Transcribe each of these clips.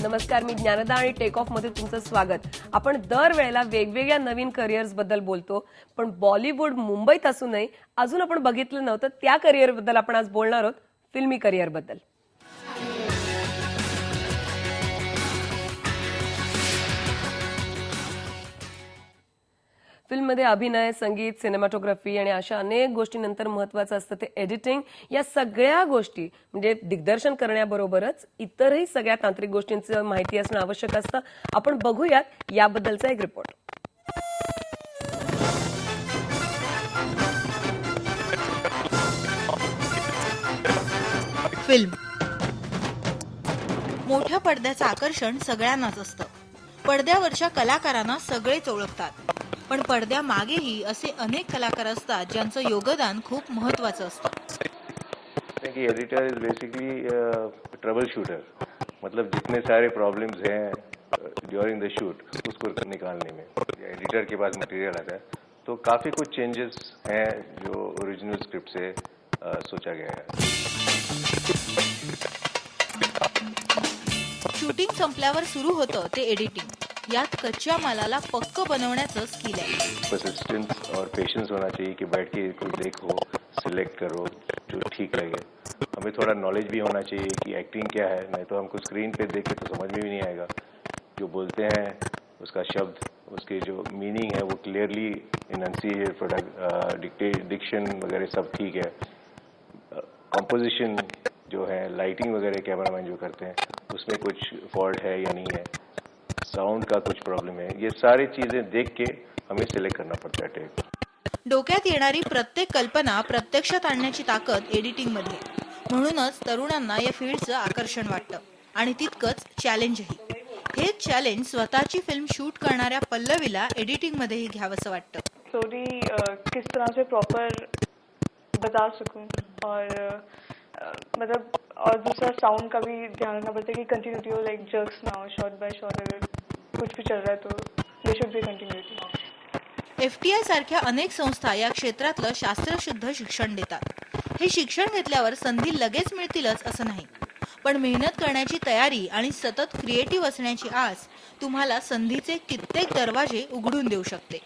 नमस्कार, मी ज्ञानदा आणि take off मध्ये तुमचं स्वागत. आपण दरवेळेला वेगवेगळ्या नवीन करिअर्स बद्दल बोलतो, पण बॉलिवूड मुंबईत असूनही अजून आपण बघितलं नव्हतं त्या करिअर बद्दल आपण आज बोलणार आहोत, फिल्मी करिअर बद्दल. फिल्ममध्ये अभिनय, संगीत, सिनेमॅटोग्राफी आणि अशा अनेक गोष्टींनंतर महत्त्वाचं असतं ते एडिटिंग. या सगळ्या गोष्टी म्हणजे दिग्दर्शन करण्याबरोबरच इतरही सगळ्या तांत्रिक गोष्टींची माहिती असणं आवश्यक असतं. आपण बघूयात याबद्दलचा एक रिपोर्ट. फिल्म मोठ्या पडद्याचं आकर्षण सगळ्यांनाच असतं. पडद्यावरच्या कलाकारांना सगळेच ओळखतात, पण पडद्या मागेही असे अनेक कलाकार असतात ज्यांचं योगदान खूप महत्त्वाचं असतं. Editor is basically trouble shooter, मतलब जितने सारे प्रॉब्लम्स हैं ड्यूरिंग द शूट उसको निकालने में एडिटर के पास मटेरियल आता है. तो काफी कुछ चेंजेस हैं जो ओरिजिनल स्क्रिप्ट से सोचा गया है. शूटिंग संपल्यावर सुरू होतं ते एडिटिंग. यात कच्च्या मालाला पक्क बनवण्याचं स्किल आहे. परसिस्टेंस और पेशेंस होना चाहिए कि बैठ के कोई देखो, सिलेक्ट करो जो ठीक लगे. हमें थोड़ा नॉलेज भी होना चाहिए कि एक्टिंग क्या है, नहीं तो हमको स्क्रीन पे देख के तो समझ में भी नहीं आएगा. जो बोलते हैं उसका शब्द, उसके जो मीनिंग है वो क्लियरली इनंसिएट, प्रोडक्ट डिक्शन वगैरह सब ठीक है. कंपोजिशन जो है, लाइटिंग वगैरह कैमरामैन जो करते हैं उसमें कुछ फॉल्ट है या नहीं है, साउंड का कुछ प्रॉब्लम है, ये सारी चीजें देख के हमें सिलेक्ट करना पड़ता है टेक. डोक्यात येणारी प्रत्येक कल्पना प्रत्यक्षात आणण्याची ताकद एडिटिंग मध्ये. म्हणूनच तरुणांना या फील्डचं आकर्षण वाटतं आणि तितकंच चॅलेंजही. हेच चॅलेंज स्वतःची फिल्म शूट करणाऱ्या पल्लवीला एडिटिंग मध्येही घ्यावंसं वाटतं. स्टोरी किस तरह से प्रॉपर बता सकूं और मतलब और दूसरा साउंड का भी ध्यान रखना पड़ता है कि कंटिन्यूटी हो, लाइक जर्क्स ना हो, शॉट बाय शॉट अगर कुछ भी चल रहा है तो they should be continuity. FTI सारख्या अनेक संस्था या क्षेत्रातलं शास्त्रशुद्ध शिक्षण देतात. हे शिक्षण घेतल्यावर संधी लगेच मिळतीलच असं नाही, पण मेहनत करण्याची तयारी आणि सतत क्रिएटिव्ह असण्याची आस तुम्हाला संधीचे कित्येक दरवाजे उघडून देऊ शकते.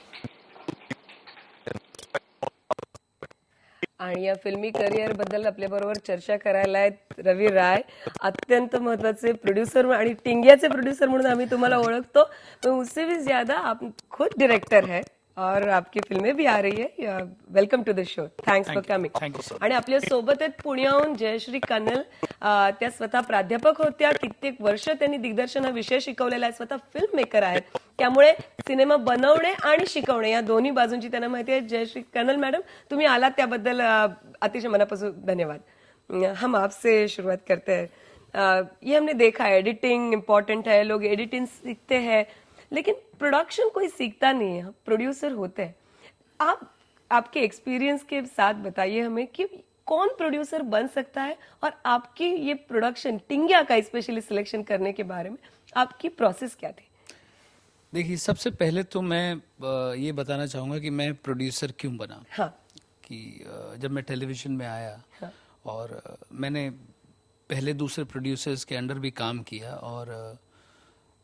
आणि या फिल्मी करिअर बद्दल आपल्याबरोबर चर्चा करायला आहेत रवी राय, अत्यंत महत्वाचे प्रोड्यूसर आणि टिंग्याचे प्रोड्यूसर म्हणून आम्ही तुम्हाला ओळखतो. तो उससे भी ज्यादा आप खुद डायरेक्टर है और आपकी फिल्में भी आ रही है. Welcome to the show. Thanks for coming. आणि आपल्या सोबत आहेत पुण्याहून जयश्री कन्नल. त्या स्वतः प्राध्यापक होत्या, कित्येक वर्ष त्यांनी दिग्दर्शन हा विषय शिकवलेला आहे, स्वतः फिल्म मेकर आहेत, त्यामुळे सिनेमा बनवणे आणि शिकवणे या दोन्ही बाजूंची त्यांना माहिती आहे. जयश्री कन्नल मॅडम, तुम्ही आलात त्याबद्दल अतिशय मनापासून धन्यवाद. हम आपसे शुरुआत करते हैं. ये हमने देखा है एडिटिंग इम्पोर्टेंट है, लोग एडिटिंग सीखते हैं, लेकिन प्रोडक्शन कोई सीखता नहीं है, प्रोड्यूसर होते हैं. आप आपके एक्सपीरियंस के साथ बताइए हमें कि कौन प्रोड्यूसर बन सकता है और आपकी ये प्रोडक्शन टिंगिया का स्पेशली सिलेक्शन करने के बारे में आपकी प्रोसेस क्या थी? देखिए, सबसे पहले तो मैं ये बताना चाहूँगा कि मैं प्रोड्यूसर क्यों बना. हाँ. कि जब मैं टेलीविजन में आया, हाँ. और मैंने पहले दूसरे प्रोड्यूसर्स के अंडर भी काम किया और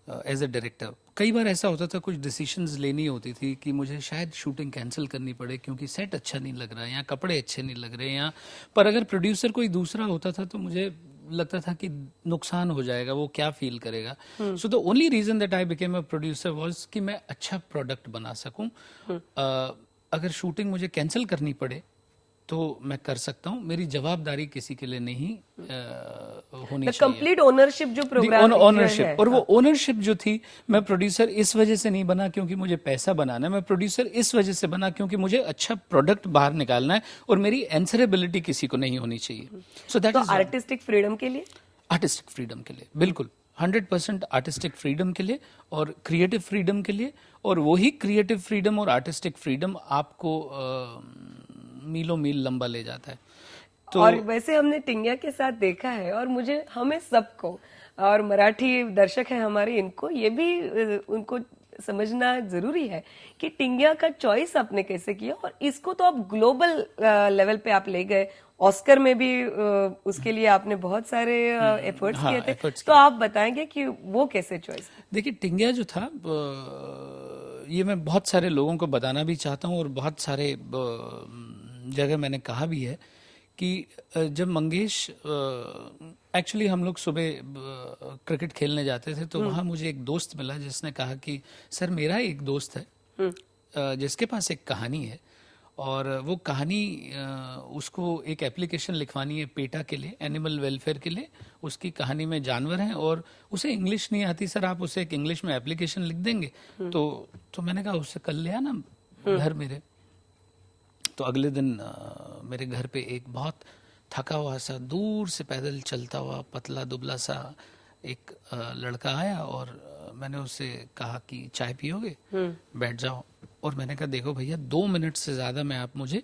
एज ए डायरेक्टर कई बार ऐसा होता था, कुछ डिसीजंस लेनी होती थी कि मुझे शायद शूटिंग कैंसिल करनी पड़े क्योंकि सेट अच्छा नहीं लग रहा है या कपड़े अच्छे नहीं लग रहे हैं, या पर अगर प्रोड्यूसर कोई दूसरा होता था तो मुझे लगता था कि नुकसान हो जाएगा, वो क्या फील करेगा. So the only reason that I became a producer was कि मैं अच्छा प्रोडक्ट बना सकूं. अगर शूटिंग मुझे कैंसिल करनी पड़े तो मैं कर सकता हूं, मेरी जवाबदारी किसी के लिए नहीं होनी चाहिए. कंप्लीट ओनरशिप जो प्रोग्राम ओनरशिप, और वो ओनरशिप जो थी, मैं प्रोड्यूसर इस वजह से नहीं बना क्योंकि मुझे पैसा बनाना है, मैं प्रोड्यूसर इस वजह से बना क्योंकि मुझे अच्छा प्रोडक्ट बाहर निकालना है और मेरी एंसरेबिलिटी किसी को नहीं होनी चाहिए. So that is artistic freedom के लिए, आर्टिस्टिक फ्रीडम के लिए, बिल्कुल 100% आर्टिस्टिक फ्रीडम के लिए और क्रिएटिव फ्रीडम के लिए. और वही क्रिएटिव फ्रीडम और आर्टिस्टिक फ्रीडम आपको मीलों मील लंबा ले जाता है. तो और वैसे हमने टिंगिया के साथ देखा है, और मुझे हमें सबको, और मराठी दर्शक है हमारे, इनको ये भी उनको समझना जरूरी है कि टिंगिया का चॉइस आपने कैसे किया और इसको तो आप ग्लोबल लेवल पे आप ले गए, ऑस्कर में भी उसके लिए आपने बहुत सारे एफर्ट्स हाँ, किए थे, efforts तो आप बताएंगे कि वो कैसे चॉइस? देखिए, टिंगिया जो था ये मैं बहुत सारे लोगों को बताना भी चाहता हूँ और बहुत सारे जगह मैंने कहा भी है कि जब मंगेश एक्चुअली हम लोग सुबह क्रिकेट खेलने जाते थे तो वहाँ मुझे एक दोस्त मिला जिसने कहा कि सर मेरा एक दोस्त है जिसके पास एक कहानी है और वो कहानी उसको एक एप्लीकेशन लिखवानी है पेटा के लिए, एनिमल वेलफेयर के लिए। उसकी कहानी में जानवर हैं और उसे इंग्लिश नहीं आती, सर आप उसे एक इंग्लिश में एप्लीकेशन लिख देंगे? तो मैंने कहा उससे कल ले आना घर मेरे। तो अगले दिन मेरे घर पे एक बहुत थका हुआ सा, दूर से पैदल चलता हुआ, पतला दुबला सा एक लड़का आया और मैंने उससे कहा कि चाय पियोगे, बैठ जाओ। और मैंने कहा देखो भैया 2 मिनट से ज्यादा मैं आप मुझे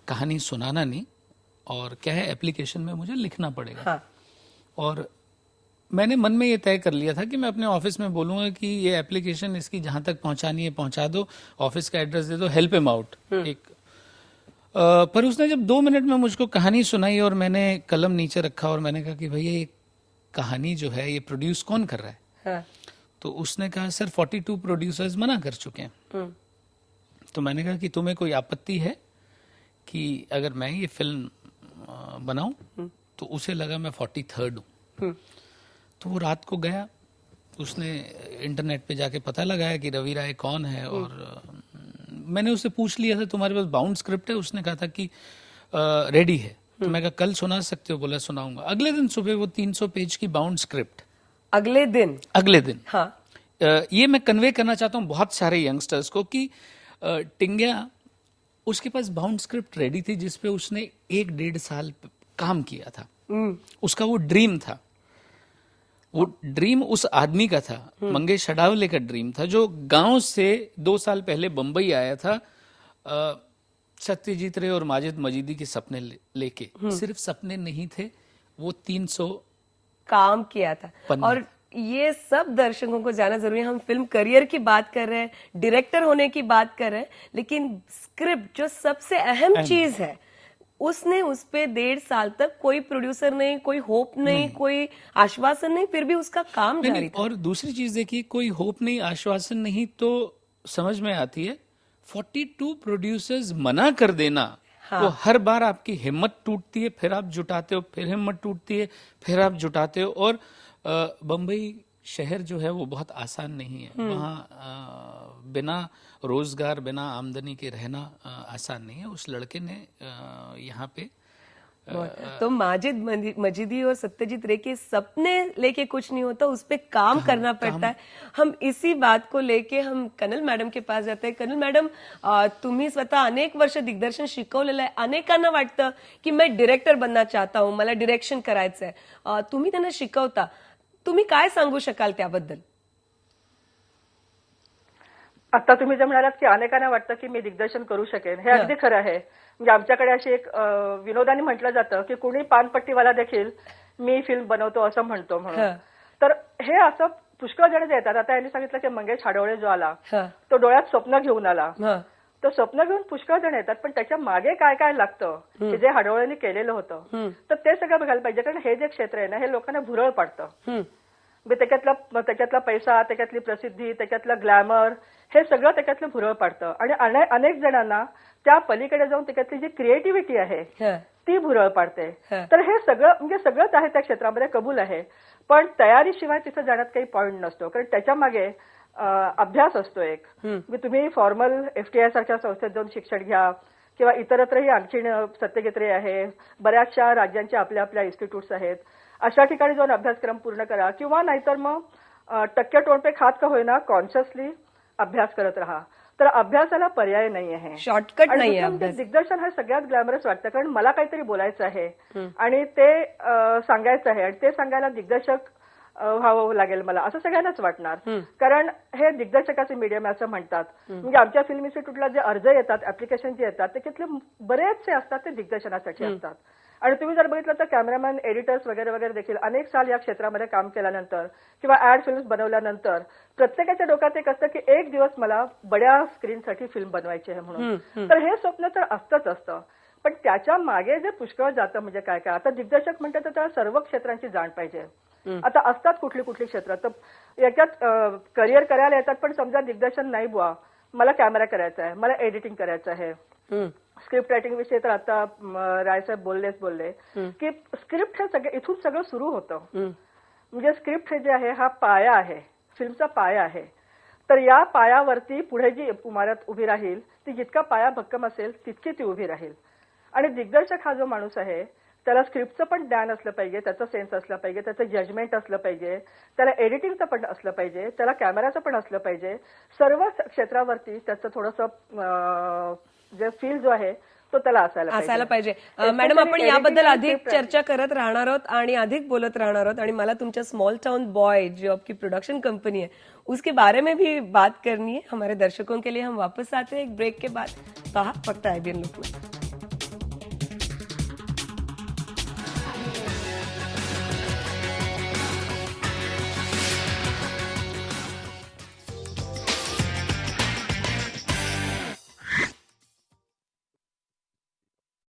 कहानी सुनाना नहीं, और क्या है एप्लीकेशन में मुझे लिखना पड़ेगा। हाँ। और मैंने मन में ये तय कर लिया था कि मैं अपने ऑफिस में बोलूंगा कि ये एप्लीकेशन इसकी जहां तक पहुंचानी है पहुंचा दो, ऑफिस का एड्रेस दे दो, हेल्प हिम आउट एक। पर उसने जब 2 मिनट में मुझको कहानी सुनाई और मैंने कलम नीचे रखा और मैंने कहा कि भैया ये कहानी जो है ये प्रोड्यूस कौन कर रहा है? हाँ। तो उसने कहा सर 42 प्रोड्यूसर्स मना कर चुके हैं। तो मैंने कहा कि तुम्हें कोई आपत्ति है कि अगर मैं ये फिल्म बनाऊं? तो उसे लगा मैं 43rd हूं। तो वो रात को गया, उसने इंटरनेट पे जाके पता लगाया कि रवि राय कौन है और मैंने उससे पूछ लिया था तुम्हारे पास बाउंड स्क्रिप्ट है? उसने कहा था कि रेडी है। तो मैं कहा कल सुना सकते हो? बोला सुनाऊंगा। अगले दिन सुबह वो 300 पेज की बाउंड स्क्रिप्ट, अगले दिन। हाँ। ये मैं कन्वे करना चाहता हूँ बहुत सारे यंगस्टर्स को कि टिंगिया उसके पास बाउंड स्क्रिप्ट रेडी थी जिसपे उसने 1-1.5 साल काम किया था। उसका वो ड्रीम था, वो ड्रीम उस आदमी का था, मंगेश हडावले का ड्रीम था, जो गांव से 2 साल पहले बंबई आया था सत्यजीत रे और माजिद मजीदी के सपने लेके। सिर्फ सपने नहीं थे, वो 300 काम किया था। और ये सब दर्शकों को जानना जरूरी है। हम फिल्म करियर की बात कर रहे हैं, डायरेक्टर होने की बात कर रहे हैं, लेकिन स्क्रिप्ट जो सबसे अहम चीज है, उसने उस पे 1.5 साल तक कोई प्रोड्यूसर नहीं, कोई होप नहीं, कोई आश्वासन नहीं, फिर भी उसका काम जारी था। और दूसरी चीज देखिए, कोई होप नहीं, आश्वासन नहीं, तो समझ में आती है 42 प्रोड्यूसर्स मना कर देना। हाँ। वो हर बार आपकी हिम्मत टूटती है, फिर आप जुटाते हो, फिर हिम्मत टूटती है, फिर आप जुटाते हो। और बम्बई शहर जो है वो बहुत आसान नहीं है। वहाँ बिना रोजगार, बिना आमदनी के रहना आसान नहीं है। उस लड़के ने यहाँ पे तो माजिद मजीदी और सत्यजीत रे के सपने लेके कुछ नहीं होता, उस पे काम करना पड़ता है। हम इसी बात को लेके हम कनल मॅडम के पास जाते हैं। कनल मॅडम, तुम्ही स्वतः अनेक वर्ष दिग्दर्शन शिकवलेलं आहे, अनेकांना वाटतं की मैं डायरेक्टर बनना चाहता हूँ, मला डिरेक्शन करायचंय, तुम्ही त्यांना शिकवता, तुम्ही काय सांगू शकाल त्याबद्दल? आता तुम्ही जर म्हणालात की अनेकांना वाटतं की मी दिग्दर्शन करू शकेन, हे अगदी खरं आहे। म्हणजे आमच्याकडे अशी एक विनोदाने म्हटलं जातं की कुणी पानपट्टीवाला देखील मी फिल्म बनवतो असं म्हणतो म्हणून। तर हे असं पुष्कळ जण येतात। आता यांनी सांगितलं की मंगेश हडवळे जो आला तो डोळ्यात स्वप्न घेऊन आला, तो स्वप्न घेऊन पुष्कळ जण येतात, पण त्याच्या मागे काय काय लागतं की जे हडवळेने केलेलं होतं, तर ते सगळं बघायला पाहिजे। कारण हे जे क्षेत्र आहे ना, हे लोकांना भुरळ पाडतं। त्याच्यातला पैसा, त्याच्यातली प्रसिद्धी, त्याच्यातलं ग्लॅमर, हे सगळं त्याच्यातलं भुरळ पाडतं आणि अनेक जणांना त्या पलीकडे जाऊन त्याच्यातली जी क्रिएटिव्हिटी आहे ती भुरळ पाडते। तर हे सगळं म्हणजे सगळंच आहे त्या क्षेत्रामध्ये, कबूल आहे, पण तयारीशिवाय तिथं जाण्यात काही पॉईंट नसतो। कारण त्याच्या मागे अभ्यास असतो एक। तुम्ही फॉर्मल FTI सारख्या संस्थेत जाऊन शिक्षण घ्या किंवा इतरत्रही आणखी सत्यजित रे आहे, बऱ्याचशा राज्यांच्या आपल्या आपल्या इन्स्टिट्यूट्स आहेत, अशा ठिकाणी जाऊन अभ्यासक्रम पूर्ण करा, किंवा नाहीतर मग टक्के टोणपे खात का होईना कॉन्शियसली अभ्यास करत राहा। तर अभ्यासाला पर्याय नाही आहे, शॉर्टकट नाही आहे। दिग्दर्शन हे सगळ्यात ग्लॅमरस वाटतं, कारण मला काहीतरी बोलायचं आहे आणि ते सांगायचं आहे, आणि ते सांगायला दिग्दर्शक व्हावं लागेल मला, असं सगळ्यांनाच वाटणार। कारण हे दिग्दर्शकाचे मीडियम आहे असं म्हणतात। म्हणजे आमच्या फिल्म इन्स्टिट्यूटला जे अर्ज येतात, ऍप्लिकेशन जे येतात, त्याच्यातले बरेचसे असतात ते दिग्दर्शनासाठी असतात। आणि तुम्ही जर बघितलं तर कॅमेरामॅन, एडिटर्स वगैरे वगैरे देखील अनेक साल या क्षेत्रामध्ये काम केल्यानंतर किंवा ऍड फिल्म्स बनवल्यानंतर प्रत्येकाच्या डोक्यात एक असतं की एक दिवस मला बड्या स्क्रीनसाठी फिल्म बनवायची आहे म्हणून. तर हे स्वप्न तर असतंच असतं. पण त्याच्या मागे जे पुष्कळ जातं म्हणजे काय काय, आता दिग्दर्शक म्हणतात तर त्याला सर्व क्षेत्रांची जाण पाहिजे. आता असतात कुठली कुठली क्षेत्र, तर याच्यात करिअर करायला येतात, पण समजा दिग्दर्शन नाही बुवा, मला कॅमेरा करायचा आहे, मला एडिटिंग करायचं आहे, स्क्रिप्ट रायटिंग विषयी तर आता रायसाहेब बोलले की स्क्रिप्ट हे सगळं इथून सगळं सुरू होतं. म्हणजे स्क्रिप्ट हे जे आहे हा पाया आहे, फिल्मचा पाया आहे. तर या पायावरती पुढे जी इमारत उभी राहील ती जितका पाया भक्कम असेल तितकी ती उभी राहील. आणि दिग्दर्शक हा जो माणूस आहे त्याला स्क्रिप्टचं पण ज्ञान असलं पाहिजे, त्याचं सेन्स असलं पाहिजे, त्याचं जजमेंट असलं पाहिजे, त्याला एडिटिंगचं पण असलं पाहिजे, त्याला कॅमेराचं पण असलं पाहिजे. सर्व क्षेत्रावरती त्याचं थोडंसं जे फील जो आहे तो त्याला असायला पाहिजे. मॅडम, आपण याबद्दल अधिक चर्चा करत राहणार आहोत आणि अधिक बोलत राहणार आहोत आणि मला तुमच्या स्मॉल टाउन बॉय जो आपकी प्रोडक्शन कंपनी है उसके बारे में भी बात करनी है. हमारे दर्शकों के लिए हम वापस आते हैं एक ब्रेक के बाद. पहा फक्त IBN लोकमत.